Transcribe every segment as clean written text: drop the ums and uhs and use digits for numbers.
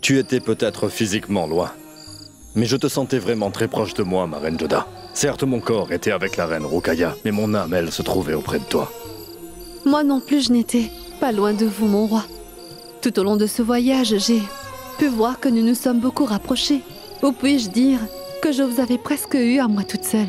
Tu étais peut-être physiquement loin, mais je te sentais vraiment très proche de moi, ma reine Joda. Certes, mon corps était avec la reine Rukaya, mais mon âme, elle, se trouvait auprès de toi. Moi non plus, je n'étais pas loin de vous, mon roi. Tout au long de ce voyage, j'ai pu voir que nous nous sommes beaucoup rapprochés. Ou puis-je dire que je vous avais presque eu à moi toute seule.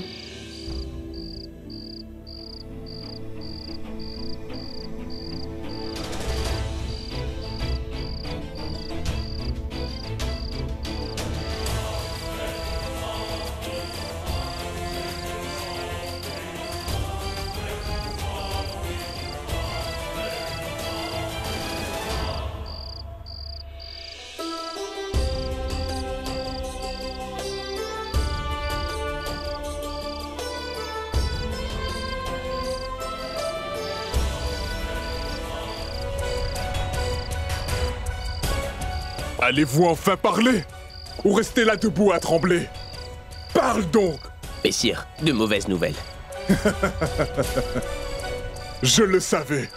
Allez-vous enfin parler? Ou restez là debout à trembler? Parle donc! Messire, de mauvaises nouvelles. Je le savais.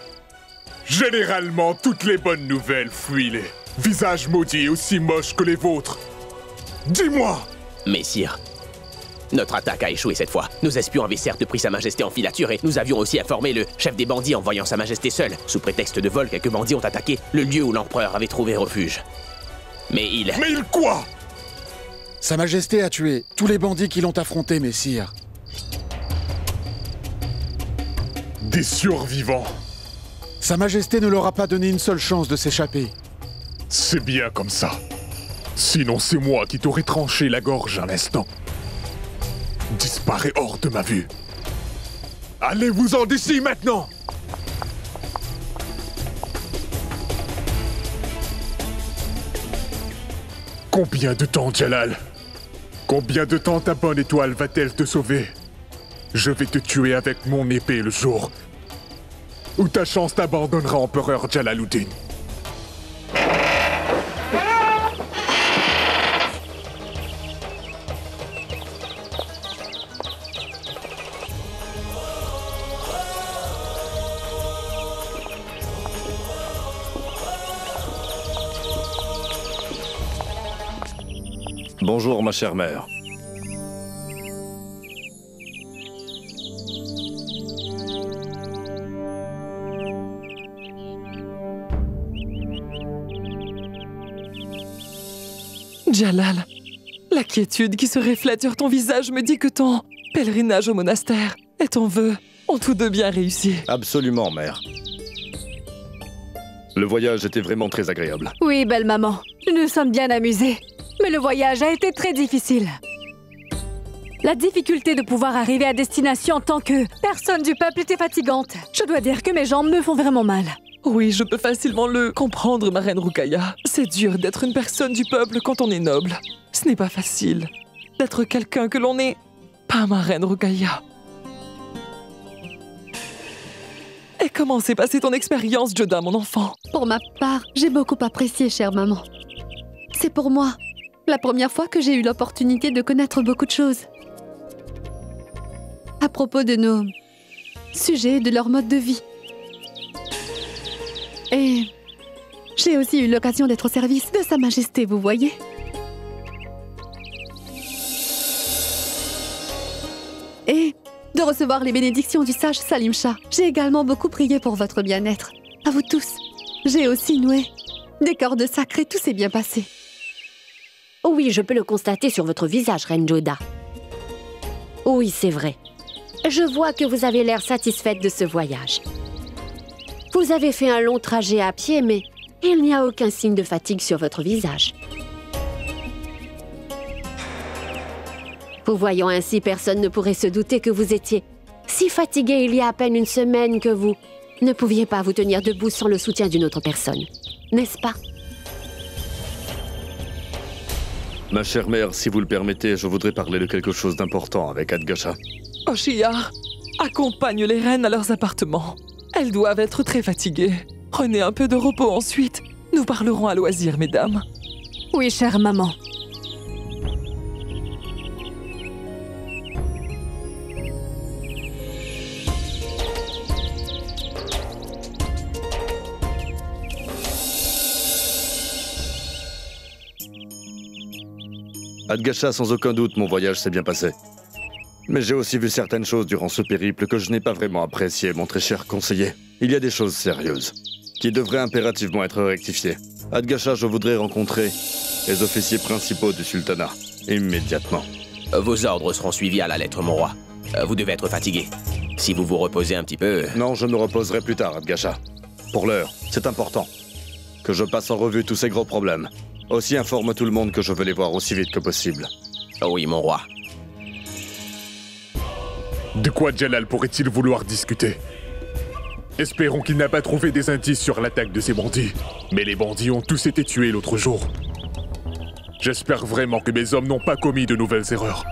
Généralement, toutes les bonnes nouvelles fuient les visages maudits aussi moches que les vôtres. Dis-moi! Messire, notre attaque a échoué cette fois. Nos espions avaient certes pris Sa Majesté en filature et nous avions aussi informé le chef des bandits en voyant Sa Majesté seule. Sous prétexte de vol, quelques bandits ont attaqué le lieu où l'empereur avait trouvé refuge. Mais il quoi? Sa Majesté a tué tous les bandits qui l'ont affronté, messire. Des survivants. Sa Majesté ne leur a pas donné une seule chance de s'échapper. C'est bien comme ça. Sinon, c'est moi qui t'aurais tranché la gorge un instant. Disparez hors de ma vue. Allez-vous-en d'ici maintenant! Combien de temps, Jalal? Combien de temps ta bonne étoile va-t-elle te sauver? Je vais te tuer avec mon épée le jour où ta chance t'abandonnera, empereur Jalaluddin. Bonjour, ma chère mère. Jalal, la quiétude qui se reflète sur ton visage me dit que ton pèlerinage au monastère et ton vœu ont tous deux bien réussi. Absolument, mère. Le voyage était vraiment très agréable. Oui, belle maman, nous nous sommes bien amusés. Mais le voyage a été très difficile. La difficulté de pouvoir arriver à destination en tant que personne du peuple était fatigante. Je dois dire que mes jambes me font vraiment mal. Oui, je peux facilement le comprendre, ma reine Rukaya. C'est dur d'être une personne du peuple quand on est noble. Ce n'est pas facile d'être quelqu'un que l'on n'est pas, ma reine Rukaya. Et comment s'est passée ton expérience, Joda, mon enfant? Pour ma part, j'ai beaucoup apprécié, chère maman. C'est pour moi la première fois que j'ai eu l'opportunité de connaître beaucoup de choses. À propos de nos sujets et de leur mode de vie. Et j'ai aussi eu l'occasion d'être au service de Sa Majesté, vous voyez. Et de recevoir les bénédictions du sage Salim Shah. J'ai également beaucoup prié pour votre bien-être. À vous tous. J'ai aussi noué des cordes sacrées, tout s'est bien passé. Oui, je peux le constater sur votre visage, Reine Joda. Oui, c'est vrai. Je vois que vous avez l'air satisfaite de ce voyage. Vous avez fait un long trajet à pied, mais il n'y a aucun signe de fatigue sur votre visage. Vous voyant ainsi, personne ne pourrait se douter que vous étiez si fatigué il y a à peine une semaine que vous ne pouviez pas vous tenir debout sans le soutien d'une autre personne. N'est-ce pas? Ma chère mère, si vous le permettez, je voudrais parler de quelque chose d'important avec Adgasha. Oshia, accompagne les reines à leurs appartements. Elles doivent être très fatiguées. Prenez un peu de repos ensuite. Nous parlerons à loisir, mesdames. Oui, chère maman. Adgasha, sans aucun doute, mon voyage s'est bien passé. Mais j'ai aussi vu certaines choses durant ce périple que je n'ai pas vraiment appréciées, mon très cher conseiller. Il y a des choses sérieuses, qui devraient impérativement être rectifiées. Adgasha, je voudrais rencontrer les officiers principaux du sultanat, immédiatement. Vos ordres seront suivis à la lettre, mon roi. Vous devez être fatigué. Si vous vous reposez un petit peu... Non, je me reposerai plus tard, Adgasha. Pour l'heure, c'est important que je passe en revue tous ces gros problèmes. Aussi informe tout le monde que je veux les voir aussi vite que possible. Oui, mon roi. De quoi Jalal pourrait-il vouloir discuter? Espérons qu'il n'a pas trouvé des indices sur l'attaque de ces bandits. Mais les bandits ont tous été tués l'autre jour. J'espère vraiment que mes hommes n'ont pas commis de nouvelles erreurs.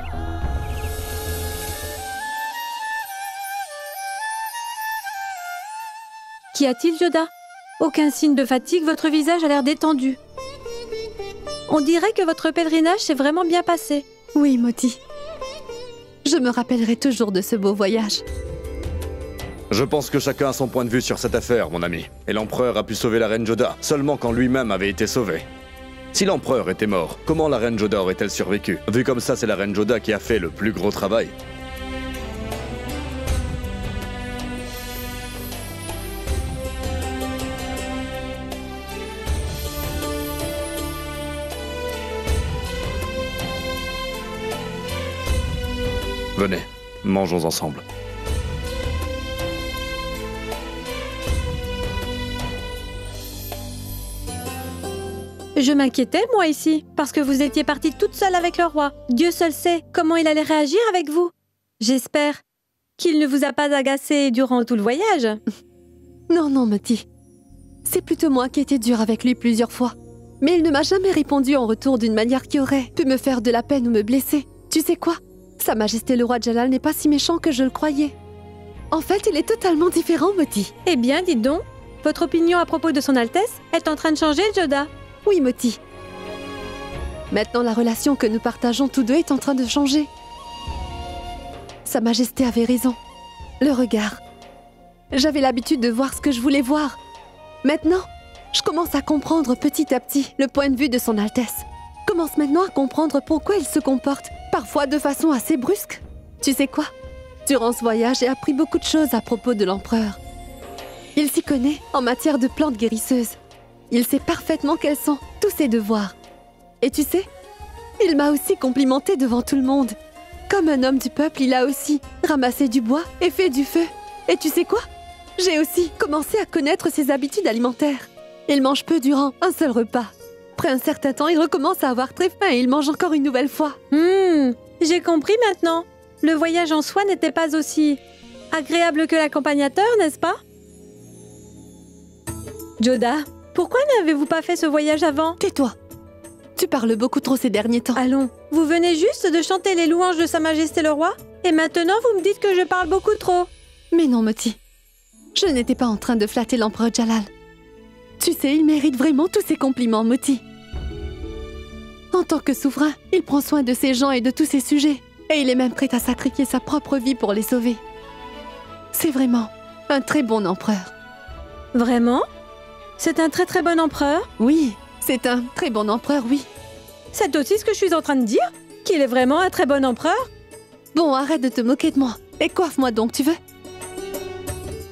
Qu'y a-t-il, Joda? Aucun signe de fatigue, votre visage a l'air détendu. On dirait que votre pèlerinage s'est vraiment bien passé. Oui, Moti. Je me rappellerai toujours de ce beau voyage. Je pense que chacun a son point de vue sur cette affaire, mon ami. Et l'empereur a pu sauver la reine Joda seulement quand lui-même avait été sauvé. Si l'empereur était mort, comment la reine Joda aurait-elle survécu? Vu comme ça, c'est la reine Joda qui a fait le plus gros travail. Venez, mangeons ensemble. Je m'inquiétais, moi, ici, parce que vous étiez partie toute seule avec le roi. Dieu seul sait comment il allait réagir avec vous. J'espère qu'il ne vous a pas agacé durant tout le voyage. Non, Moti. C'est plutôt moi qui ai été dure avec lui plusieurs fois. Mais il ne m'a jamais répondu en retour d'une manière qui aurait pu me faire de la peine ou me blesser. Tu sais quoi? Sa Majesté le roi Jalal n'est pas si méchant que je le croyais. En fait, il est totalement différent, Moti. Eh bien, dites donc, votre opinion à propos de son Altesse est en train de changer, Joda. Oui, Moti. Maintenant, la relation que nous partageons tous deux est en train de changer. Sa Majesté avait raison. Le regard. J'avais l'habitude de voir ce que je voulais voir. Maintenant, je commence à comprendre petit à petit le point de vue de son Altesse. Je commence maintenant à comprendre pourquoi il se comporte, parfois de façon assez brusque. Tu sais quoi? Durant ce voyage, j'ai appris beaucoup de choses à propos de l'empereur. Il s'y connaît en matière de plantes guérisseuses. Il sait parfaitement quels sont tous ses devoirs. Et tu sais, il m'a aussi complimenté devant tout le monde. Comme un homme du peuple, il a aussi ramassé du bois et fait du feu. Et tu sais quoi? J'ai aussi commencé à connaître ses habitudes alimentaires. Il mange peu durant un seul repas. Après un certain temps, il recommence à avoir très faim et il mange encore une nouvelle fois. J'ai compris maintenant. Le voyage en soi n'était pas aussi agréable que l'accompagnateur, n'est-ce pas? Joda, pourquoi n'avez-vous pas fait ce voyage avant? Tais-toi. Tu parles beaucoup trop ces derniers temps. Allons, vous venez juste de chanter les louanges de Sa Majesté le Roi et maintenant vous me dites que je parle beaucoup trop. Mais non, Moti. Je n'étais pas en train de flatter l'empereur Jalal. Tu sais, il mérite vraiment tous ces compliments, Moti. En tant que souverain, il prend soin de ses gens et de tous ses sujets. Et il est même prêt à sacrifier sa propre vie pour les sauver. C'est vraiment un très bon empereur. Vraiment? C'est un très très bon empereur? Oui, c'est un très bon empereur, oui. C'est aussi ce que je suis en train de dire? Qu'il est vraiment un très bon empereur? Bon, arrête de te moquer de moi. Et coiffe-moi donc, tu veux?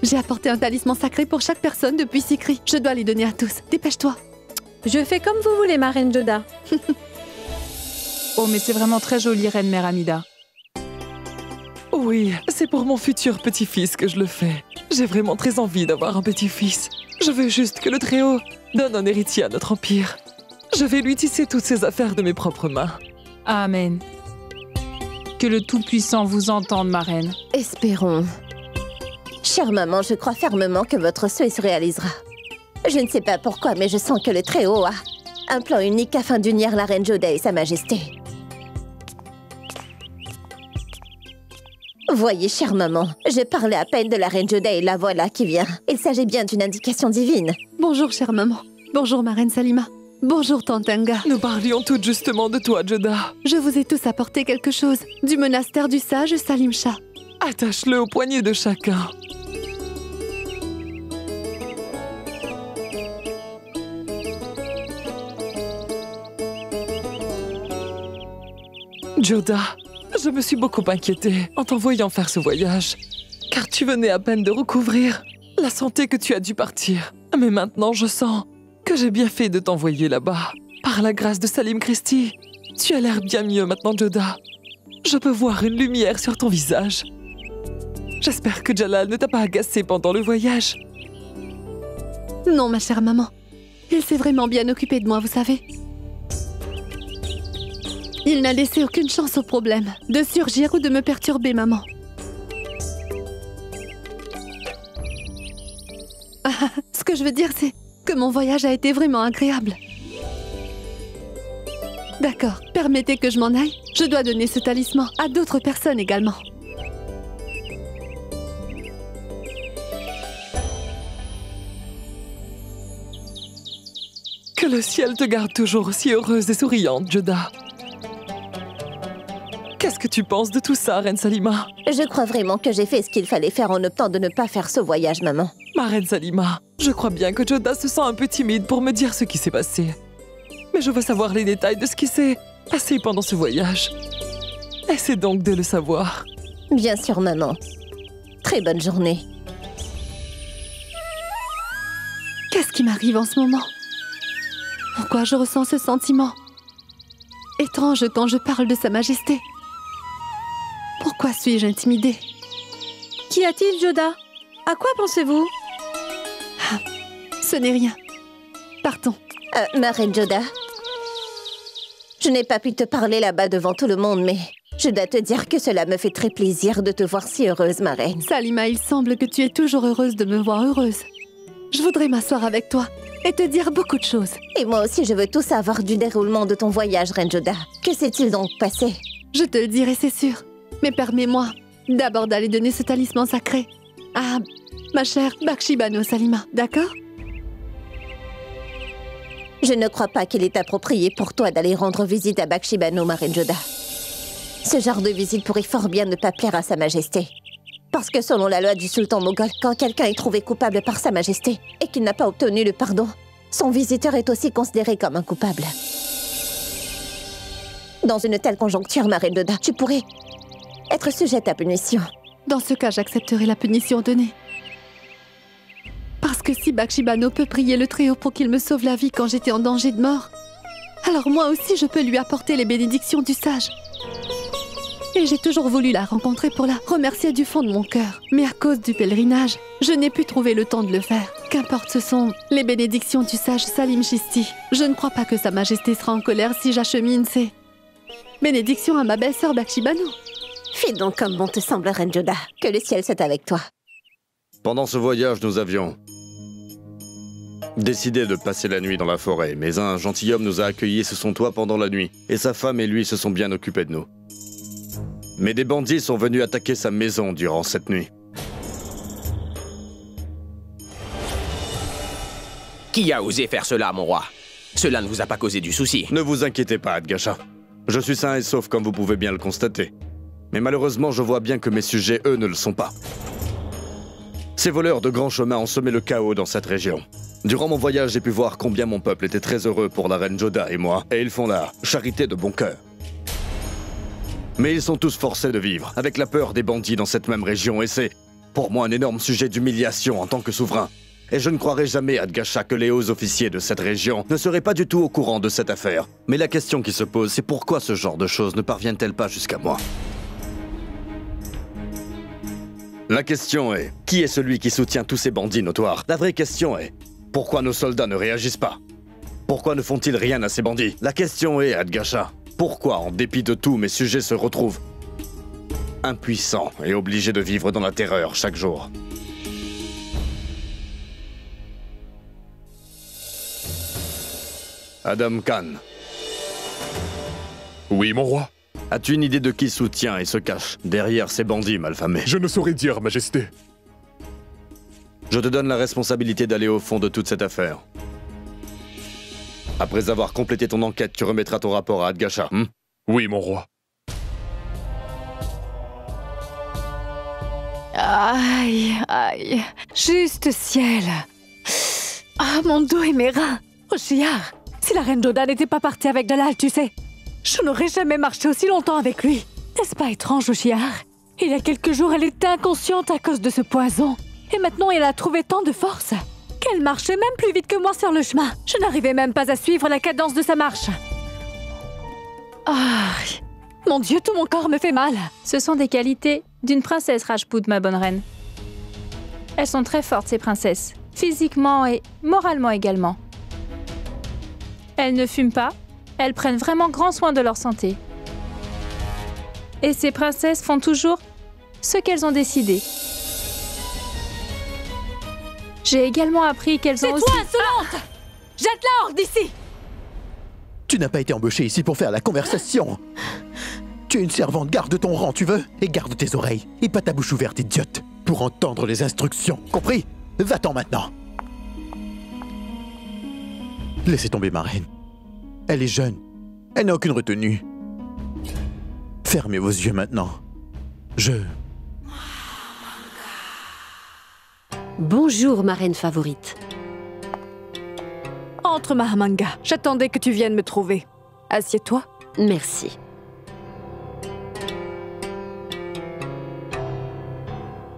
J'ai apporté un talisman sacré pour chaque personne depuis Sikri. Je dois les donner à tous. Dépêche-toi. Je fais comme vous voulez, ma reine Joda. Oh, mais c'est vraiment très joli, Reine Mère Amida. Oui, c'est pour mon futur petit-fils que je le fais. J'ai vraiment très envie d'avoir un petit-fils. Je veux juste que le Très-Haut donne un héritier à notre empire. Je vais lui tisser toutes ses affaires de mes propres mains. Amen. Que le Tout-Puissant vous entende, ma reine. Espérons. Chère maman, je crois fermement que votre souhait se réalisera. Je ne sais pas pourquoi, mais je sens que le Très-Haut a un plan unique afin d'unir la reine Joda et sa majesté. Voyez, chère maman, je parlais à peine de la reine Joda et la voilà qui vient. Il s'agit bien d'une indication divine. Bonjour, chère maman. Bonjour, ma reine Salima. Bonjour, tante Anga. Nous parlions toutes justement de toi, Joda. Je vous ai tous apporté quelque chose du monastère du sage Salim Shah. Attache-le au poignet de chacun. Joda, je me suis beaucoup inquiétée en t'envoyant faire ce voyage, car tu venais à peine de recouvrir la santé que tu as dû partir. Mais maintenant, je sens que j'ai bien fait de t'envoyer là-bas. Par la grâce de Salim Christi, tu as l'air bien mieux maintenant, Joda. Je peux voir une lumière sur ton visage. J'espère que Jalal ne t'a pas agacé pendant le voyage. Non, ma chère maman. Il s'est vraiment bien occupé de moi, vous savez. Il n'a laissé aucune chance au problème de surgir ou de me perturber, maman. Ce que je veux dire, c'est que mon voyage a été vraiment agréable. D'accord, permettez que je m'en aille. Je dois donner ce talisman à d'autres personnes également. Que le ciel te garde toujours aussi heureuse et souriante, Joda. Qu'est-ce que tu penses de tout ça, Reine Salima? Je crois vraiment que j'ai fait ce qu'il fallait faire en optant de ne pas faire ce voyage, maman. Ma Reine Salima, je crois bien que Joda se sent un peu timide pour me dire ce qui s'est passé. Mais je veux savoir les détails de ce qui s'est passé pendant ce voyage. Essaie donc de le savoir. Bien sûr, maman. Très bonne journée. Qu'est-ce qui m'arrive en ce moment? Pourquoi je ressens ce sentiment étrange quand je parle de Sa Majesté? Pourquoi suis-je intimidée? Qu'y a-t-il, Joda? À quoi pensez-vous? Ce n'est rien. Partons. Ma reine Joda, je n'ai pas pu te parler là-bas devant tout le monde, mais je dois te dire que cela me fait très plaisir de te voir si heureuse, ma reine. Salima, il semble que tu es toujours heureuse de me voir heureuse. Je voudrais m'asseoir avec toi et te dire beaucoup de choses. Et moi aussi, je veux tout savoir du déroulement de ton voyage, reine Joda. Que s'est-il donc passé? Je te le dirai, c'est sûr. Mais permets-moi d'abord d'aller donner ce talisman sacré à ma chère Bakshi Bano Salima, d'accord? Je ne crois pas qu'il est approprié pour toi d'aller rendre visite à Bakshi Bano, ma reine Joda. Ce genre de visite pourrait fort bien ne pas plaire à Sa Majesté. Parce que selon la loi du sultan moghol, quand quelqu'un est trouvé coupable par Sa Majesté et qu'il n'a pas obtenu le pardon, son visiteur est aussi considéré comme un coupable. Dans une telle conjoncture, ma reine Joda, tu pourrais être sujette à punition. Dans ce cas, j'accepterai la punition donnée. Parce que si Bakshi Bano peut prier le Très-Haut pour qu'il me sauve la vie quand j'étais en danger de mort, alors moi aussi je peux lui apporter les bénédictions du sage. Et j'ai toujours voulu la rencontrer pour la remercier du fond de mon cœur. Mais à cause du pèlerinage, je n'ai pu trouver le temps de le faire. Qu'importe, ce sont les bénédictions du sage Salim Chisti. Je ne crois pas que Sa Majesté sera en colère si j'achemine ces bénédictions à ma belle-sœur Bakshi Bano. Fais donc comme bon te semble, reine Joda. Que le ciel soit avec toi. Pendant ce voyage, nous avions décidé de passer la nuit dans la forêt, mais un gentilhomme nous a accueillis sous son toit pendant la nuit, et sa femme et lui se sont bien occupés de nous. Mais des bandits sont venus attaquer sa maison durant cette nuit. Qui a osé faire cela, mon roi? Cela ne vous a pas causé du souci. Ne vous inquiétez pas, Adgasha. Je suis sain et sauf comme vous pouvez bien le constater. Mais malheureusement, je vois bien que mes sujets, eux, ne le sont pas. Ces voleurs de grands chemins ont semé le chaos dans cette région. Durant mon voyage, j'ai pu voir combien mon peuple était très heureux pour la reine Joda et moi, et ils font la charité de bon cœur. Mais ils sont tous forcés de vivre, avec la peur des bandits dans cette même région, et c'est, pour moi, un énorme sujet d'humiliation en tant que souverain. Et je ne croirais jamais, Adgasha, que les hauts officiers de cette région ne seraient pas du tout au courant de cette affaire. Mais la question qui se pose, c'est pourquoi ce genre de choses ne parviennent-elles pas jusqu'à moi? La question est, qui est celui qui soutient tous ces bandits notoires? La vraie question est, pourquoi nos soldats ne réagissent pas? Pourquoi ne font-ils rien à ces bandits? La question est, Adgasha, pourquoi, en dépit de tout, mes sujets se retrouvent impuissants et obligés de vivre dans la terreur chaque jour? Adam Khan. Oui, mon roi. As-tu une idée de qui soutient et se cache derrière ces bandits malfamés? Je ne saurais dire, Majesté. Je te donne la responsabilité d'aller au fond de toute cette affaire. Après avoir complété ton enquête, tu remettras ton rapport à Adgasha. Oui, mon roi. Aïe, aïe. Juste ciel. Ah, mon dos et mes reins. Oshiar, si la reine Joda n'était pas partie avec Jalal, tu sais, je n'aurais jamais marché aussi longtemps avec lui. N'est-ce pas étrange, Oshiar? Il y a quelques jours, elle était inconsciente à cause de ce poison. Et maintenant, elle a trouvé tant de force qu'elle marchait même plus vite que moi sur le chemin. Je n'arrivais même pas à suivre la cadence de sa marche. Ah, mon Dieu, tout mon corps me fait mal. Ce sont des qualités d'une princesse Rajput, ma bonne reine. Elles sont très fortes, ces princesses, physiquement et moralement également. Elles ne fument pas, elles prennent vraiment grand soin de leur santé. Et ces princesses font toujours ce qu'elles ont décidé. J'ai également appris qu'elles ont aussi... C'est toi, insolente! Jette-la hors d'ici! Tu n'as pas été embauchée ici pour faire la conversation. Tu es une servante, garde ton rang, tu veux? Et garde tes oreilles. Et pas ta bouche ouverte, idiote, pour entendre les instructions. Compris? Va-t'en maintenant. Laissez tomber ma reine. Elle est jeune. Elle n'a aucune retenue. Fermez vos yeux maintenant. Bonjour, ma reine favorite. Entre, Mahamanga. J'attendais que tu viennes me trouver. Assieds-toi. Merci.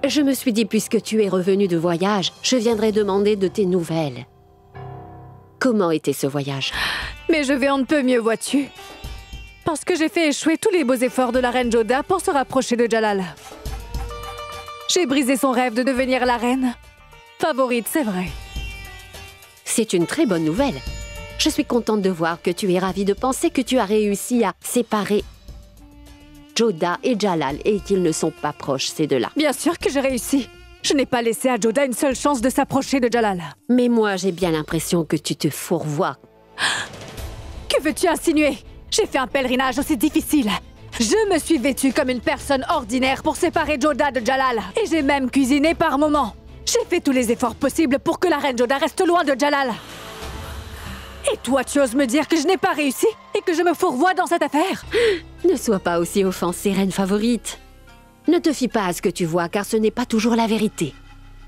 Je me suis dit, puisque tu es revenu de voyage, je viendrai demander de tes nouvelles. Comment était ce voyage? Mais je vais en ne peut mieux, vois-tu. Parce que j'ai fait échouer tous les beaux efforts de la reine Joda pour se rapprocher de Jalal. J'ai brisé son rêve de devenir la reine favorite, c'est vrai. C'est une très bonne nouvelle. Je suis contente de voir que tu es ravie de penser que tu as réussi à séparer Joda et Jalal et qu'ils ne sont pas proches, ces deux-là. Bien sûr que j'ai réussi. Je n'ai pas laissé à Joda une seule chance de s'approcher de Jalal. Mais moi, j'ai bien l'impression que tu te fourvoies. Que veux-tu insinuer? J'ai fait un pèlerinage aussi difficile. Je me suis vêtue comme une personne ordinaire pour séparer Joda de Jalal. Et j'ai même cuisiné par moments. J'ai fait tous les efforts possibles pour que la reine Joda reste loin de Jalal. Et toi, tu oses me dire que je n'ai pas réussi et que je me fourvoie dans cette affaire? Ne sois pas aussi offensée, reine favorite. Ne te fie pas à ce que tu vois, car ce n'est pas toujours la vérité.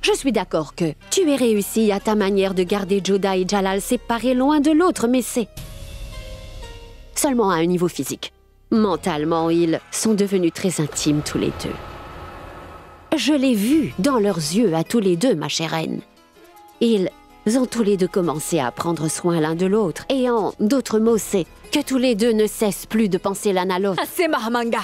Je suis d'accord que tu aies réussi à ta manière de garder Joda et Jalal séparés loin de l'autre, mais c'est seulement à un niveau physique. Mentalement, ils sont devenus très intimes tous les deux. Je l'ai vu dans leurs yeux à tous les deux, ma chère reine. Ils ont tous les deux commencé à prendre soin l'un de l'autre. Et en d'autres mots, c'est que tous les deux ne cessent plus de penser l'un à l'autre. Assez, Mahamanga.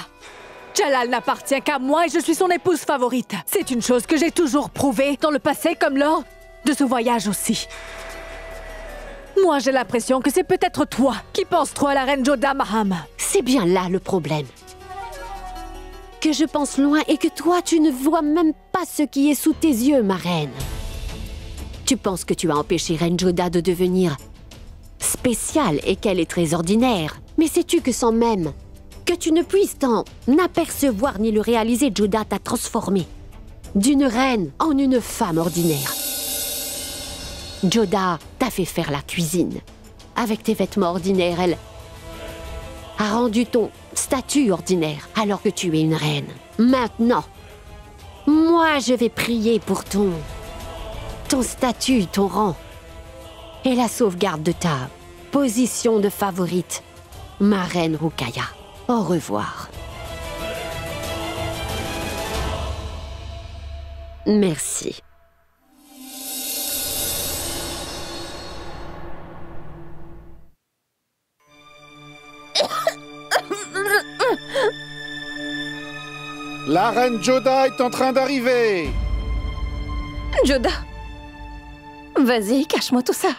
Jalal n'appartient qu'à moi et je suis son épouse favorite. C'est une chose que j'ai toujours prouvée dans le passé comme lors de ce voyage aussi. Moi, j'ai l'impression que c'est peut-être toi qui penses trop à la reine Joda, Maham. C'est bien là le problème. Que je pense loin et que toi, tu ne vois même pas ce qui est sous tes yeux, ma reine. Tu penses que tu as empêché Reine Joda de devenir spéciale et qu'elle est très ordinaire. Mais sais-tu que sans même que tu ne puisses t'en apercevoir ni le réaliser, Joda t'a transformée d'une reine en une femme ordinaire. Joda t'a fait faire la cuisine. Avec tes vêtements ordinaires, elle a rendu ton statut ordinaire alors que tu es une reine. Maintenant, moi je vais prier pour ton statut, ton rang et la sauvegarde de ta position de favorite, ma reine Rukaya. Au revoir. Merci. La reine Joda est en train d'arriver. Joda, vas-y, cache-moi tout ça.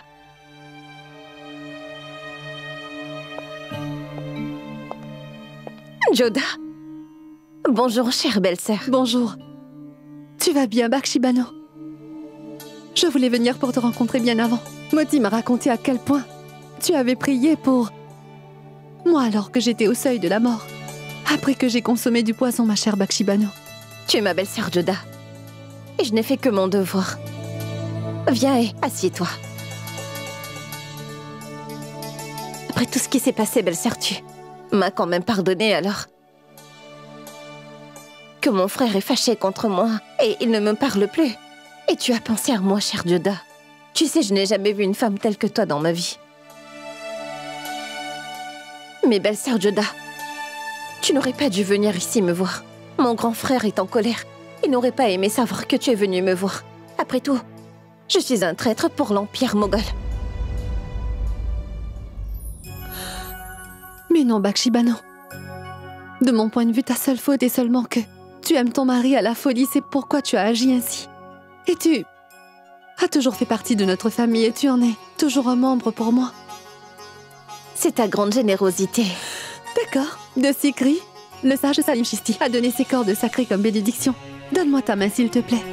Joda. Bonjour, chère belle-sœur. Bonjour. Tu vas bien, Bakshibano? Je voulais venir pour te rencontrer bien avant. Moti m'a raconté à quel point tu avais prié pour moi alors que j'étais au seuil de la mort. Après que j'ai consommé du poison, ma chère Bakshibano. Tu es ma belle-sœur Joda. Et je n'ai fait que mon devoir. Viens et assieds-toi. Après tout ce qui s'est passé, belle-sœur, tu m'as quand même pardonné alors. Que mon frère est fâché contre moi et il ne me parle plus. Et tu as pensé à moi, chère Joda. Tu sais, je n'ai jamais vu une femme telle que toi dans ma vie. Mais belle-sœur Joda, tu n'aurais pas dû venir ici me voir. Mon grand frère est en colère. Il n'aurait pas aimé savoir que tu es venu me voir. Après tout, je suis un traître pour l'Empire moghol. Mais non, Bakshibano. De mon point de vue, ta seule faute est seulement que tu aimes ton mari à la folie, c'est pourquoi tu as agi ainsi. Et tu as toujours fait partie de notre famille et tu en es toujours un membre pour moi. C'est ta grande générosité. D'accord. De Sikri, le sage Salim Chisti a donné ses cordes sacrées comme bénédiction. Donne-moi ta main, s'il te plaît.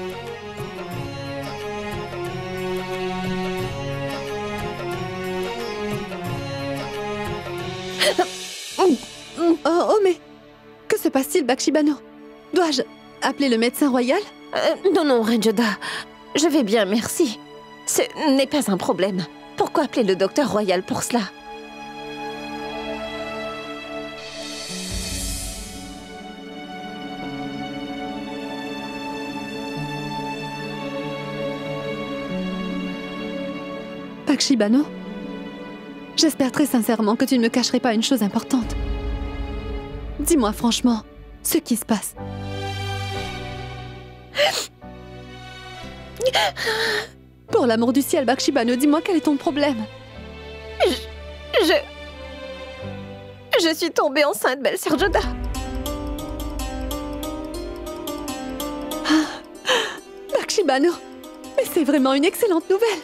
Oh, mais que se passe-t-il, Bakshibano? Dois-je appeler le médecin royal? Non, Reine Joda. Je vais bien, merci. Ce n'est pas un problème. Pourquoi appeler le docteur royal pour cela? Bakshibano, j'espère très sincèrement que tu ne me cacherais pas une chose importante. Dis-moi franchement ce qui se passe. Pour l'amour du ciel, Bakshibano, dis-moi quel est ton problème. Je suis tombée enceinte, belle-sœur Joda. Bakshibano, mais c'est vraiment une excellente nouvelle.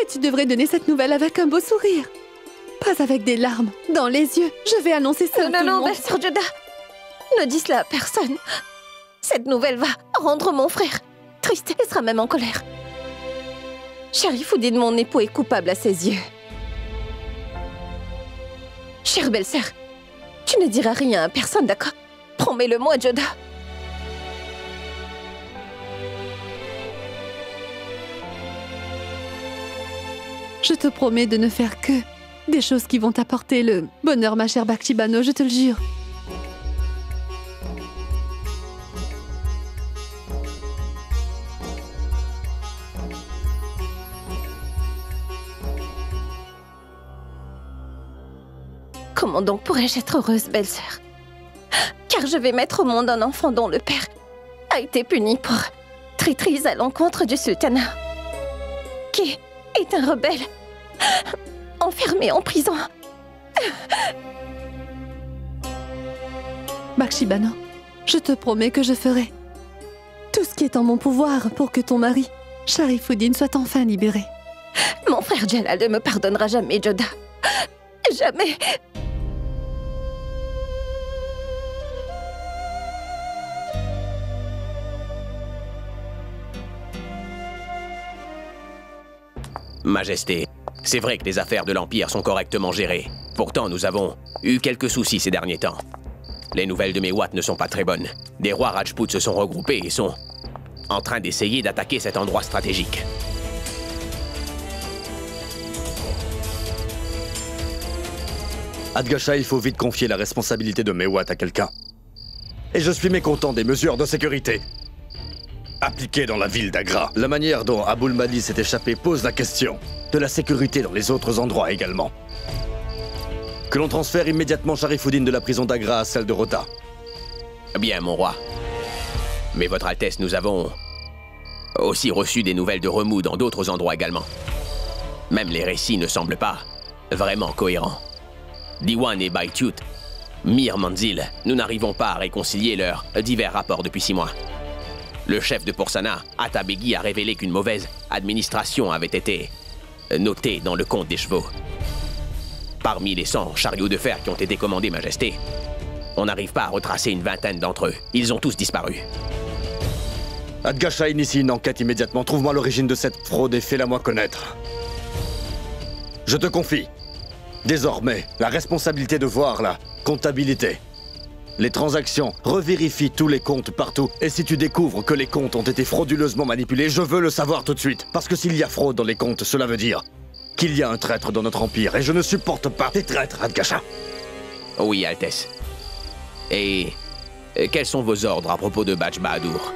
Et tu devrais donner cette nouvelle avec un beau sourire. Pas avec des larmes dans les yeux. Je vais annoncer ça à tout le monde. Non, belle-sœur Joda. Ne dis cela à personne. Cette nouvelle va rendre mon frère triste et sera même en colère. Sharifuddin, mon époux, est coupable à ses yeux. Chère belle-sœur, tu ne diras rien à personne, d'accord? Promets-le-moi, Joda. Je te promets de ne faire que des choses qui vont t'apporter le bonheur, ma chère Bakshibano, je te le jure. Comment donc pourrais-je être heureuse, belle-sœur? Car je vais mettre au monde un enfant dont le père a été puni pour traîtrise à l'encontre du sultanat, qui est un rebelle, enfermé en prison. Bakshibano, je te promets que je ferai tout ce qui est en mon pouvoir pour que ton mari, Sharifuddin, soit enfin libéré. Mon frère Jalal ne me pardonnera jamais, Joda. Jamais. Majesté, c'est vrai que les affaires de l'Empire sont correctement gérées. Pourtant, nous avons eu quelques soucis ces derniers temps. Les nouvelles de Mewat ne sont pas très bonnes. Des rois Rajputs se sont regroupés et sont en train d'essayer d'attaquer cet endroit stratégique. Adgasha, il faut vite confier la responsabilité de Mewat à quelqu'un. Et je suis mécontent des mesures de sécurité appliquées dans la ville d'Agra. La manière dont Abul Mahdi s'est échappé pose la question de la sécurité dans les autres endroits également. Que l'on transfère immédiatement Sharifuddin de la prison d'Agra à celle de Rota. Bien, mon roi. Mais votre Altesse, nous avons aussi reçu des nouvelles de remous dans d'autres endroits également. Même les récits ne semblent pas vraiment cohérents. Diwan et Baityut Mir Manzil, nous n'arrivons pas à réconcilier leurs divers rapports depuis 6 mois. Le chef de Porsana, Atabegui, a révélé qu'une mauvaise administration avait été notée dans le compte des chevaux. Parmi les 100 chariots de fer qui ont été commandés, Majesté, on n'arrive pas à retracer une vingtaine d'entre eux. Ils ont tous disparu. Adgasha initie une enquête immédiatement. Trouve-moi l'origine de cette fraude et fais-la-moi connaître. Je te confie, désormais, la responsabilité de voir la comptabilité. Les transactions, revérifie tous les comptes partout. Et si tu découvres que les comptes ont été frauduleusement manipulés, je veux le savoir tout de suite. Parce que s'il y a fraude dans les comptes, cela veut dire qu'il y a un traître dans notre empire. Et je ne supporte pas les traîtres, Adgasha. Oui, Altesse. Et quels sont vos ordres à propos de Badj Bahadur?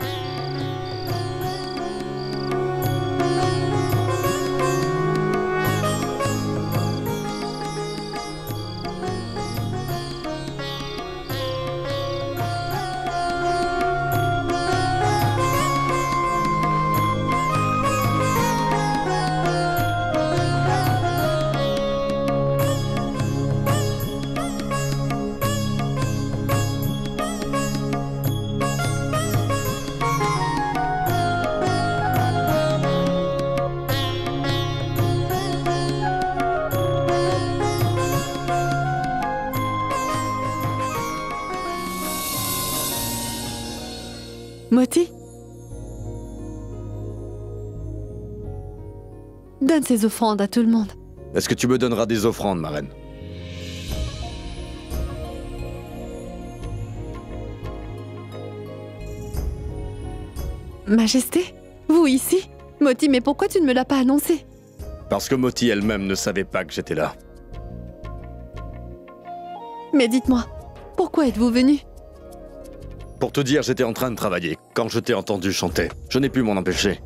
Moti? Donne ses offrandes à tout le monde. Est-ce que tu me donneras des offrandes, ma reine? Majesté? Vous ici? Moti, mais pourquoi tu ne me l'as pas annoncé? Parce que Moti elle-même ne savait pas que j'étais là. Mais dites-moi, pourquoi êtes-vous venu? Pour te dire, j'étais en train de travailler quand je t'ai entendu chanter. Je n'ai pu m'en empêcher.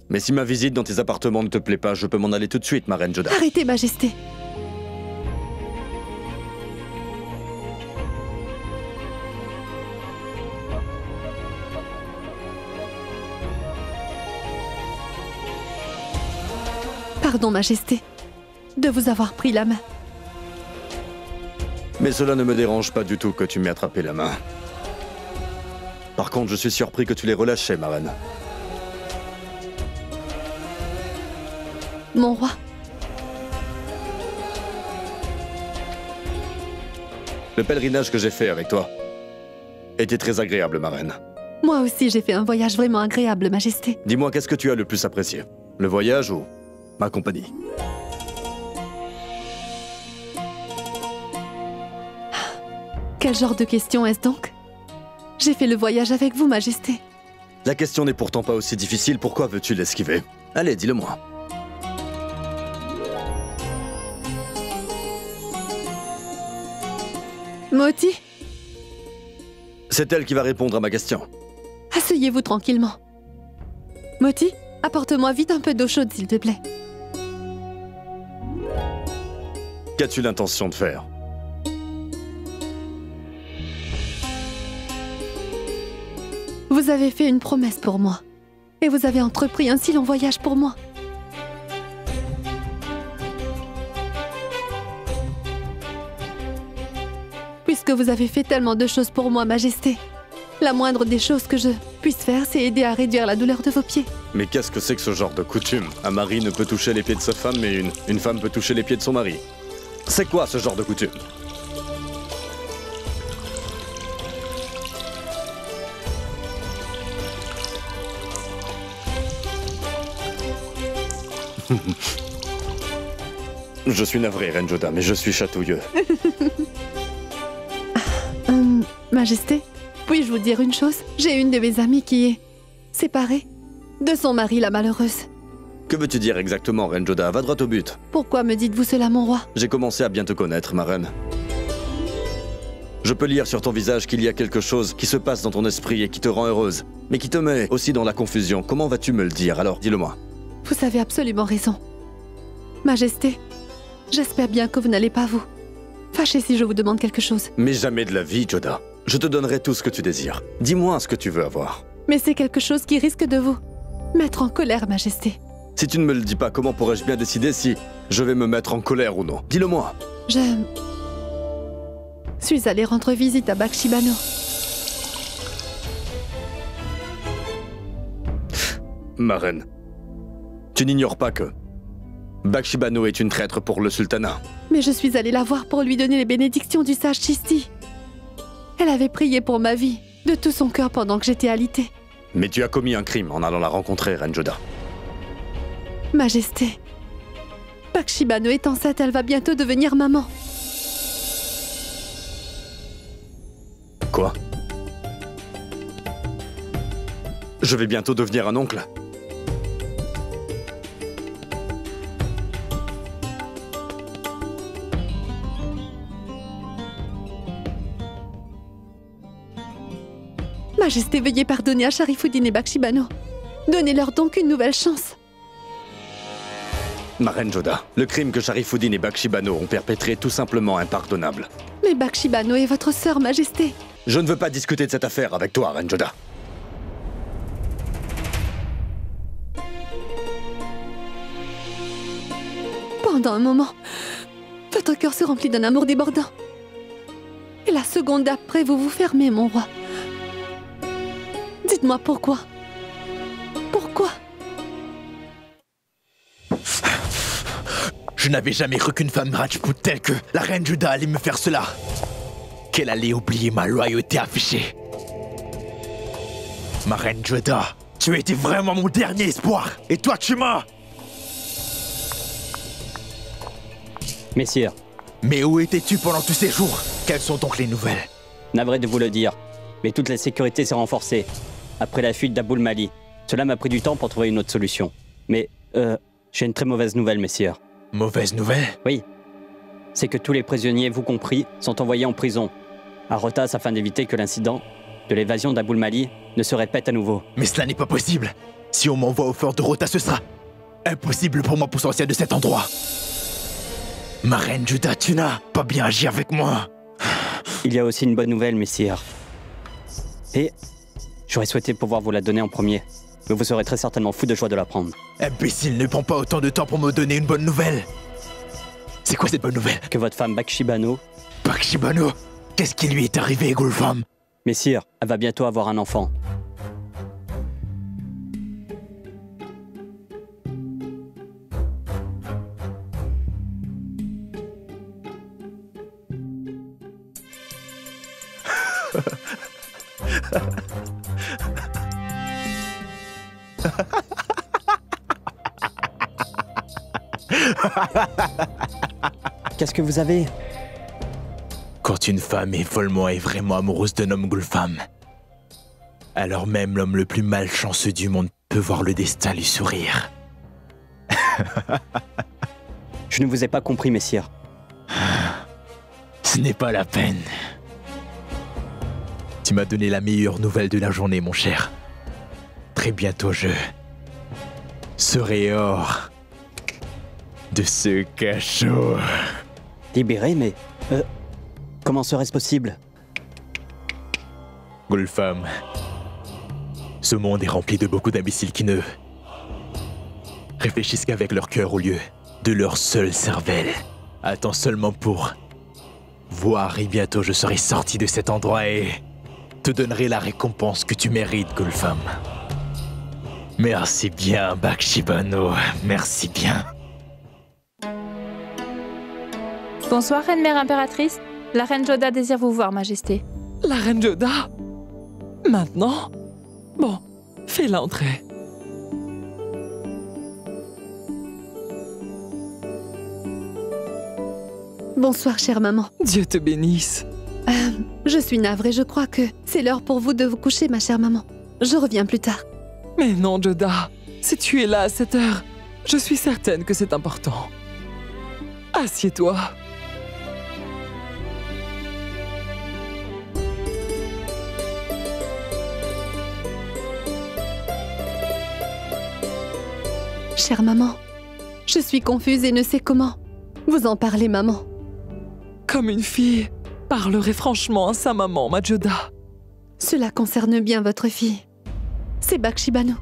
Mais si ma visite dans tes appartements ne te plaît pas, je peux m'en aller tout de suite, ma reine Joda. Arrêtez, Majesté. Pardon, Majesté, de vous avoir pris la main. Mais cela ne me dérange pas du tout que tu m'aies attrapé la main. Par contre, je suis surpris que tu les relâchais, ma reine. Mon roi. Le pèlerinage que j'ai fait avec toi était très agréable, ma reine. Moi aussi, j'ai fait un voyage vraiment agréable, Majesté. Dis-moi, qu'est-ce que tu as le plus apprécié? Le voyage ou ma compagnie? Quel genre de question est-ce donc? J'ai fait le voyage avec vous, Majesté. La question n'est pourtant pas aussi difficile, pourquoi veux-tu l'esquiver? Allez, dis-le-moi. Moti? C'est elle qui va répondre à ma question. Asseyez-vous tranquillement. Moti, apporte-moi vite un peu d'eau chaude, s'il te plaît. Qu'as-tu l'intention de faire? Vous avez fait une promesse pour moi. Et vous avez entrepris un si long voyage pour moi. Puisque vous avez fait tellement de choses pour moi, Majesté, la moindre des choses que je puisse faire, c'est aider à réduire la douleur de vos pieds. Mais qu'est-ce que c'est que ce genre de coutume? Un mari ne peut toucher les pieds de sa femme, mais une femme peut toucher les pieds de son mari. C'est quoi ce genre de coutume? Je suis navré, Reine Joda, mais je suis chatouilleux. Majesté, puis-je vous dire une chose? J'ai une de mes amies qui est séparée de son mari, la malheureuse. Que veux-tu dire exactement, Reine Joda? Va droit au but. Pourquoi me dites-vous cela, mon roi? J'ai commencé à bien te connaître, ma reine. Je peux lire sur ton visage qu'il y a quelque chose qui se passe dans ton esprit et qui te rend heureuse, mais qui te met aussi dans la confusion. Comment vas-tu me le dire? Alors, dis-le-moi. Vous avez absolument raison. Majesté, j'espère bien que vous n'allez pas vous fâcher si je vous demande quelque chose. Mais jamais de la vie, Joda. Je te donnerai tout ce que tu désires. Dis-moi ce que tu veux avoir. Mais c'est quelque chose qui risque de vous mettre en colère, Majesté. Si tu ne me le dis pas, comment pourrais-je bien décider si je vais me mettre en colère ou non? Dis-le-moi. suis allée rendre visite à Bakshibano. Ma reine, tu n'ignores pas que Bakshibano est une traître pour le sultanat. Mais je suis allée la voir pour lui donner les bénédictions du sage Chisti. Elle avait prié pour ma vie, de tout son cœur pendant que j'étais alitée. Mais tu as commis un crime en allant la rencontrer, Reine Joda. Majesté, Bakshibano est enceinte, elle va bientôt devenir maman. Quoi? Je vais bientôt devenir un oncle. Majesté, veuillez pardonner à Sharifuddin et Bakshibano. Donnez-leur donc une nouvelle chance. Ma reine Joda, le crime que Sharifuddin et Bakshibano ont perpétré est tout simplement impardonnable. Mais Bakshibano est votre sœur, Majesté. Je ne veux pas discuter de cette affaire avec toi, Reine Joda. Pendant un moment, votre cœur se remplit d'un amour débordant. Et la seconde d'après, vous vous fermez, mon roi. Dites-moi pourquoi. Pourquoi? Je n'avais jamais cru qu'une femme Rajput telle que la reine Juda allait me faire cela. Qu'elle allait oublier ma loyauté affichée. Ma reine Juda, tu étais vraiment mon dernier espoir. Et toi, tu m'as... Messire. Mais où étais-tu pendant tous ces jours? Quelles sont donc les nouvelles? Navré de vous le dire, mais toute la sécurité s'est renforcée. Après la fuite d'Aboul Mali, cela m'a pris du temps pour trouver une autre solution. Mais, j'ai une très mauvaise nouvelle, messire. Mauvaise nouvelle? Oui. C'est que tous les prisonniers, vous compris, sont envoyés en prison, à Rotas afin d'éviter que l'incident de l'évasion d'Aboul Mali ne se répète à nouveau. Mais cela n'est pas possible. Si on m'envoie au fort de Rotas, ce sera impossible pour moi pour sortir de cet endroit. Ma reine Juda, tu n'as pas bien agi avec moi. Il y a aussi une bonne nouvelle, messire. Et j'aurais souhaité pouvoir vous la donner en premier, mais vous serez très certainement fou de joie de l'apprendre. Imbécile, ne prends pas autant de temps pour me donner une bonne nouvelle. C'est quoi cette bonne nouvelle? Que votre femme Bakshibano... Bakshibano? Qu'est-ce qui lui est arrivé, Gulfam? Messire, elle va bientôt avoir un enfant. Qu'est-ce que vous avez? Quand une femme est follement et vraiment amoureuse d'un homme Gulfam, alors même l'homme le plus malchanceux du monde peut voir le destin lui sourire. Je ne vous ai pas compris, messire. Ce n'est pas la peine. Tu m'as donné la meilleure nouvelle de la journée, mon cher. Très bientôt, je serai hors de ce cachot. Libéré, mais... comment serait-ce possible? Gulfam, ce monde est rempli de beaucoup d'imbéciles qui ne réfléchissent qu'avec leur cœur au lieu de leur seule cervelle. Attends seulement pour voir, et bientôt je serai sorti de cet endroit et te donnerai la récompense que tu mérites, Gulfam. Merci bien, Bakshibano, merci bien. Bonsoir, Reine Mère Impératrice. La Reine Joda désire vous voir, Majesté. La Reine Joda? Maintenant? Bon, fais-la entrer. Bonsoir, chère maman. Dieu te bénisse. Je suis navrée, je crois que c'est l'heure pour vous de vous coucher, ma chère maman. Je reviens plus tard. Mais non, Joda. Si tu es là à cette heure, je suis certaine que c'est important. Assieds-toi. Chère maman, je suis confuse et ne sais comment vous en parler, maman. Comme une fille parlerait franchement à sa maman, ma Joda. Cela concerne bien votre fille. C'est Bakshibano.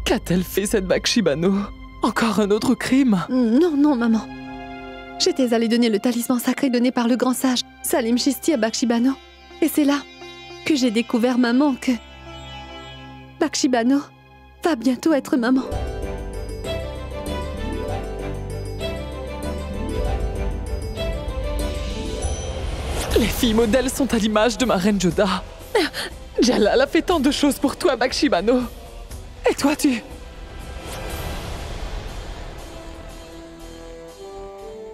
Qu'a-t-elle fait, cette Bakshibano? Encore un autre crime? Non, non, maman. J'étais allée donner le talisman sacré donné par le grand sage. Salim Chisti à Bakshi Bano. Et c'est là que j'ai découvert, maman, que Bakshi Bano va bientôt être maman. Les filles modèles sont à l'image de ma reine Joda. Jalal a fait tant de choses pour toi, Bakshi Bano. Et toi, tu...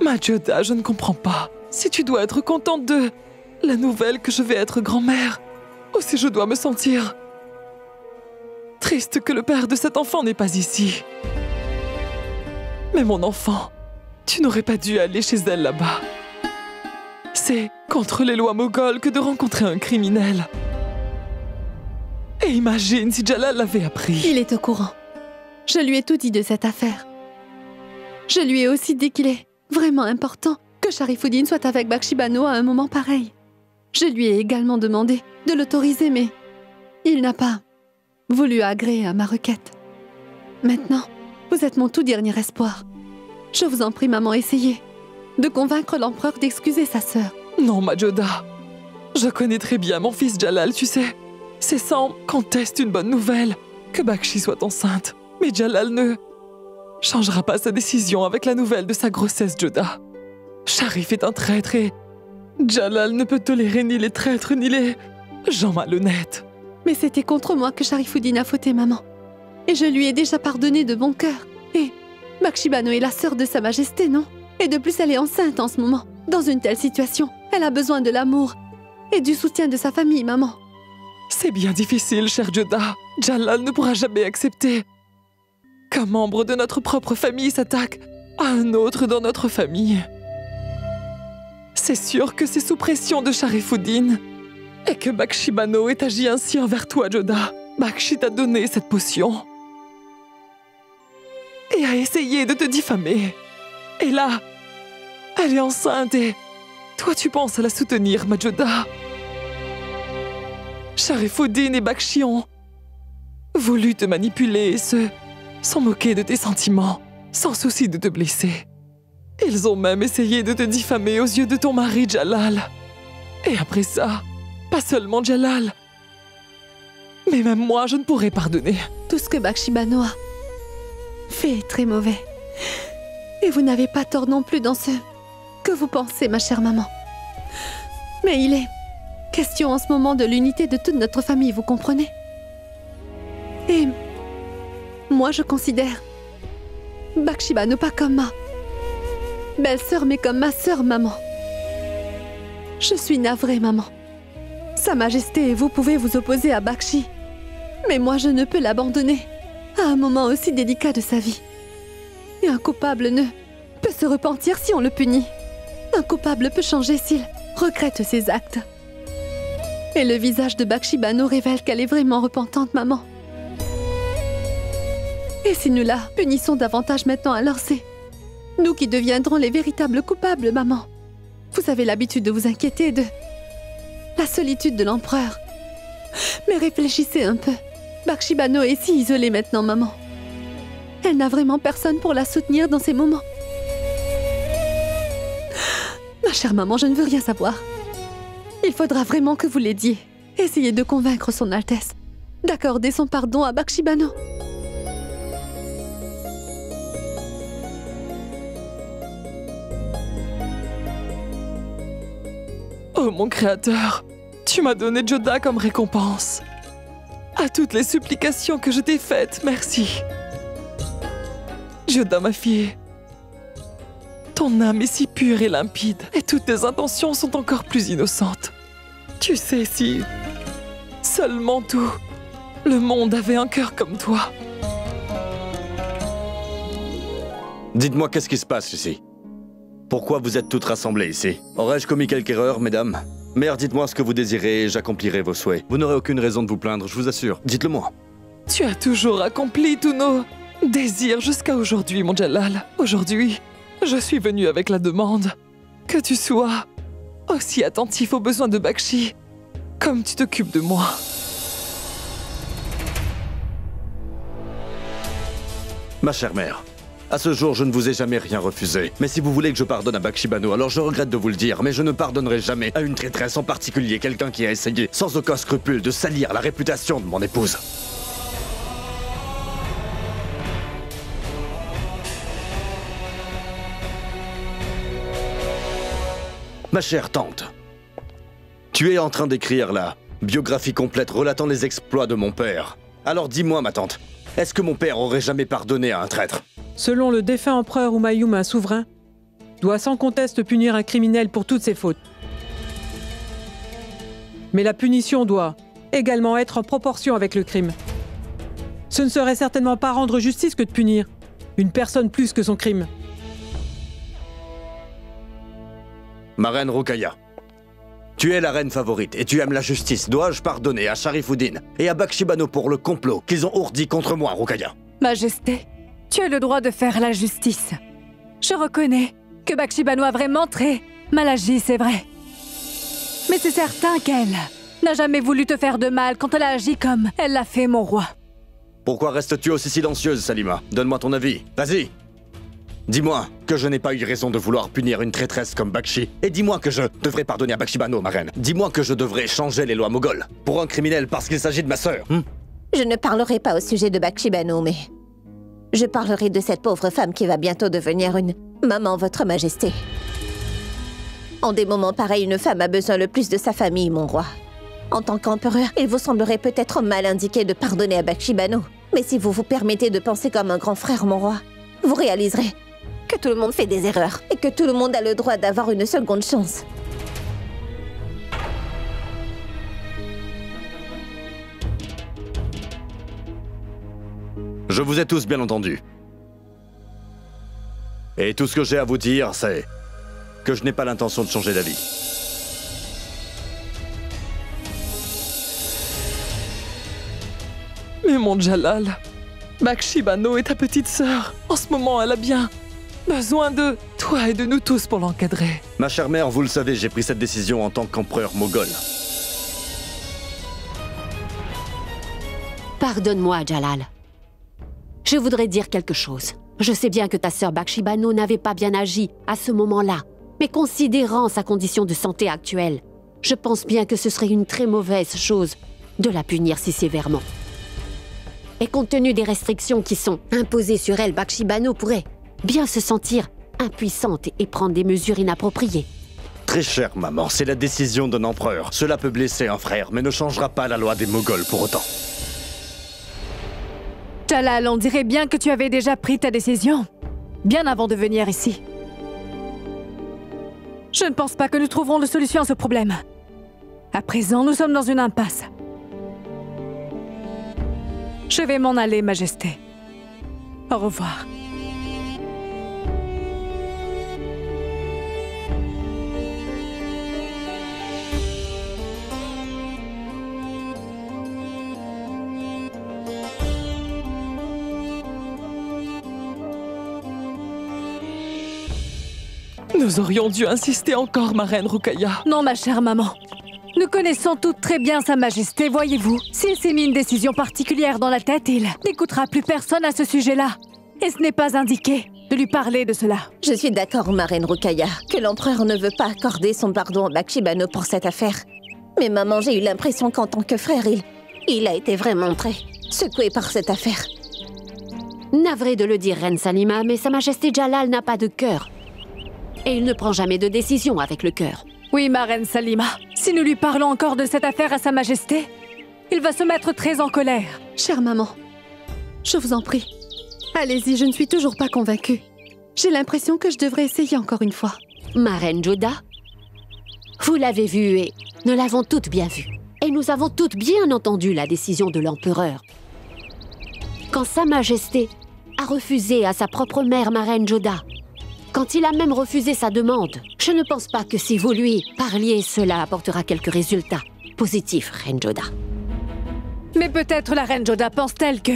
Ma Joda, je ne comprends pas. Si tu dois être contente de la nouvelle que je vais être grand-mère, ou si je dois me sentir triste que le père de cet enfant n'est pas ici. Mais mon enfant, tu n'aurais pas dû aller chez elle là-bas. C'est contre les lois mogholes que de rencontrer un criminel. Et imagine si Jalal l'avait appris. Il est au courant. Je lui ai tout dit de cette affaire. Je lui ai aussi dit qu'il est vraiment important que Sharifuddin soit avec Bakshi Bano à un moment pareil. Je lui ai également demandé de l'autoriser, mais il n'a pas voulu agréer à ma requête. Maintenant, vous êtes mon tout dernier espoir. Je vous en prie, maman, essayez de convaincre l'empereur d'excuser sa sœur. Non, ma Joda. Je connais très bien mon fils Jalal, tu sais. C'est sans conteste une bonne nouvelle que Bakshi soit enceinte. Mais Jalal ne changera pas sa décision avec la nouvelle de sa grossesse, Joda. Sharif est un traître et Jalal ne peut tolérer ni les traîtres ni les gens malhonnêtes. Mais c'était contre moi que Sharifuddin a fauté, maman. Et je lui ai déjà pardonné de bon cœur. Et Bakshi Bano est la sœur de Sa Majesté, non? Et de plus, elle est enceinte en ce moment. Dans une telle situation, elle a besoin de l'amour et du soutien de sa famille, maman. C'est bien difficile, cher Joda. Jalal ne pourra jamais accepter qu'un membre de notre propre famille s'attaque à un autre dans notre famille. C'est sûr que c'est sous pression de Sharifuddin et que Bakshi Bano ait agi ainsi envers toi, Joda. Bakshi t'a donné cette potion et a essayé de te diffamer. Et là, elle est enceinte et toi tu penses à la soutenir, ma Joda. Sharifuddin et Bakshi ont voulu te manipuler et se sont moqués de tes sentiments, sans souci de te blesser. Ils ont même essayé de te diffamer aux yeux de ton mari Jalal. Et après ça, pas seulement Jalal, mais même moi, je ne pourrais pardonner. Tout ce que Bakshi Bano a fait est très mauvais. Et vous n'avez pas tort non plus dans ce que vous pensez, ma chère maman. Mais il est question en ce moment de l'unité de toute notre famille, vous comprenez? Et moi, je considère Bakshi Bano pas comme ma belle-sœur, mais comme ma sœur, maman. Je suis navrée, maman. Sa Majesté et vous pouvez vous opposer à Bakshi. Mais moi, je ne peux l'abandonner à un moment aussi délicat de sa vie. Et un coupable ne peut se repentir si on le punit. Un coupable peut changer s'il regrette ses actes. Et le visage de Bakshi Bano révèle qu'elle est vraiment repentante, maman. Et si nous la punissons davantage maintenant, alors c'est nous qui deviendrons les véritables coupables, maman. Vous avez l'habitude de vous inquiéter de la solitude de l'empereur. Mais réfléchissez un peu. Bakshi Bano est si isolée maintenant, maman. Elle n'a vraiment personne pour la soutenir dans ces moments. Ma chère maman, je ne veux rien savoir. Il faudra vraiment que vous l'aidiez. Essayez de convaincre son Altesse d'accorder son pardon à Bakshi Bano. Oh mon créateur, tu m'as donné Joda comme récompense. À toutes les supplications que je t'ai faites, merci. Joda, ma fille, ton âme est si pure et limpide, et toutes tes intentions sont encore plus innocentes. Tu sais, si seulement tout le monde avait un cœur comme toi. Dites-moi, qu'est-ce qui se passe ici? Pourquoi vous êtes toutes rassemblées ici? Aurais-je commis quelque erreur, mesdames? Mère, dites-moi ce que vous désirez et j'accomplirai vos souhaits. Vous n'aurez aucune raison de vous plaindre, je vous assure. Dites-le-moi. Tu as toujours accompli tous nos désirs jusqu'à aujourd'hui, mon Jalal. Aujourd'hui, je suis venue avec la demande que tu sois aussi attentif aux besoins de Bakshi comme tu t'occupes de moi. Ma chère mère, À ce jour, je ne vous ai jamais rien refusé. Mais si vous voulez que je pardonne à Bakshibano, alors je regrette de vous le dire, mais je ne pardonnerai jamais à une traîtresse, en particulier quelqu'un qui a essayé, sans aucun scrupule, de salir la réputation de mon épouse. Ma chère tante, tu es en train d'écrire la biographie complète relatant les exploits de mon père. Alors dis-moi, ma tante, est-ce que mon père aurait jamais pardonné à un traître? Selon le défunt empereur Humayun, un souverain doit sans conteste punir un criminel pour toutes ses fautes. Mais la punition doit également être en proportion avec le crime. Ce ne serait certainement pas rendre justice que de punir une personne plus que son crime. Ma reine Rukaya, tu es la reine favorite et tu aimes la justice. Dois-je pardonner à Sharifuddin et à Bakshibano pour le complot qu'ils ont ourdi contre moi, Rukaya? Majesté, tu as le droit de faire la justice. Je reconnais que Bakshibano a vraiment très mal agi, c'est vrai. Mais c'est certain qu'elle n'a jamais voulu te faire de mal quand elle a agi comme elle l'a fait, mon roi. Pourquoi restes-tu aussi silencieuse, Salima? Donne-moi ton avis. Vas-y. Dis-moi que je n'ai pas eu raison de vouloir punir une traîtresse comme Bakshi. Et dis-moi que je devrais pardonner à Bakshibano, ma reine. Dis-moi que je devrais changer les lois mogholes pour un criminel parce qu'il s'agit de ma sœur. Je ne parlerai pas au sujet de Bakshibano, mais je parlerai de cette pauvre femme qui va bientôt devenir une maman, votre majesté. En des moments pareils, une femme a besoin le plus de sa famille, mon roi. En tant qu'empereur, il vous semblerait peut-être mal indiqué de pardonner à Bakshibano. Mais si vous vous permettez de penser comme un grand frère, mon roi, vous réaliserez que tout le monde fait des erreurs et que tout le monde a le droit d'avoir une seconde chance. Je vous ai tous bien entendus. Et tout ce que j'ai à vous dire, c'est que je n'ai pas l'intention de changer d'avis. Mais mon Jalal, Bakshibano est ta petite sœur. En ce moment, elle a bien besoin de toi et de nous tous pour l'encadrer. Ma chère mère, vous le savez, j'ai pris cette décision en tant qu'empereur moghol. Pardonne-moi, Jalal. Je voudrais dire quelque chose. Je sais bien que ta sœur Bakshibano n'avait pas bien agi à ce moment-là, mais considérant sa condition de santé actuelle, je pense bien que ce serait une très mauvaise chose de la punir si sévèrement. Et compte tenu des restrictions qui sont imposées sur elle, Bakshibano pourrait bien se sentir impuissante et prendre des mesures inappropriées. Très chère maman, c'est la décision d'un empereur. Cela peut blesser un frère, mais ne changera pas la loi des Moghols pour autant. Jalal, on dirait bien que tu avais déjà pris ta décision, bien avant de venir ici. Je ne pense pas que nous trouverons de solution à ce problème. À présent, nous sommes dans une impasse. Je vais m'en aller, Majesté. Au revoir. Nous aurions dû insister encore, ma reine Rukaya. Non, ma chère maman. Nous connaissons toutes très bien Sa Majesté, voyez-vous. S'il s'est mis une décision particulière dans la tête, il n'écoutera plus personne à ce sujet-là. Et ce n'est pas indiqué de lui parler de cela. Je suis d'accord, ma reine Rukaya, que l'empereur ne veut pas accorder son pardon à Bakshibano pour cette affaire. Mais maman, j'ai eu l'impression qu'en tant que frère, il a été vraiment très secoué par cette affaire. Navré de le dire, reine Salima, mais Sa Majesté Jalal n'a pas de cœur. Et il ne prend jamais de décision avec le cœur. Oui, ma reine Salima. Si nous lui parlons encore de cette affaire à Sa Majesté, il va se mettre très en colère. Chère maman, je vous en prie. Allez-y, je ne suis toujours pas convaincue. J'ai l'impression que je devrais essayer encore une fois. Ma reine Joda, vous l'avez vu et nous l'avons toutes bien vu. Et nous avons toutes bien entendu la décision de l'empereur. Quand Sa Majesté a refusé à sa propre mère, ma reine Joda, quand il a même refusé sa demande, je ne pense pas que si vous lui parliez, cela apportera quelques résultats positifs, reine Joda. Mais peut-être la reine Joda pense-t-elle que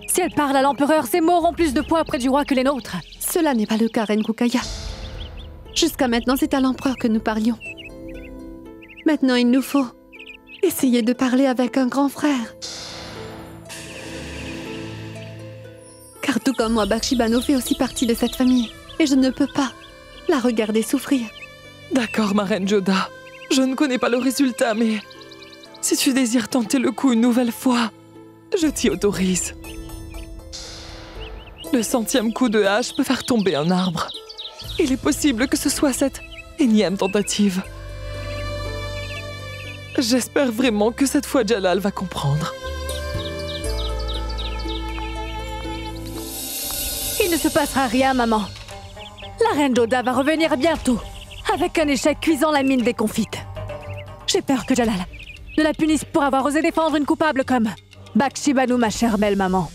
si elle parle à l'empereur, ses mots auront plus de poids auprès du roi que les nôtres. Cela n'est pas le cas, reine Rukaya. Jusqu'à maintenant, c'est à l'empereur que nous parlions. Maintenant, il nous faut essayer de parler avec un grand frère. Car Tout comme moi, Bakshibano fait aussi partie de cette famille. Et je ne peux pas la regarder souffrir. D'accord, ma reine Joda. Je ne connais pas le résultat, mais si tu désires tenter le coup une nouvelle fois, je t'y autorise. Le 100e coup de hache peut faire tomber un arbre. Il est possible que ce soit cette énième tentative. J'espère vraiment que cette fois Jalal va comprendre. Il ne se passera rien, maman. La reine Joda va revenir bientôt, avec un échec cuisant la mine déconfite. J'ai peur que Jalal ne la punisse pour avoir osé défendre une coupable comme Bakshibano, ma chère belle maman.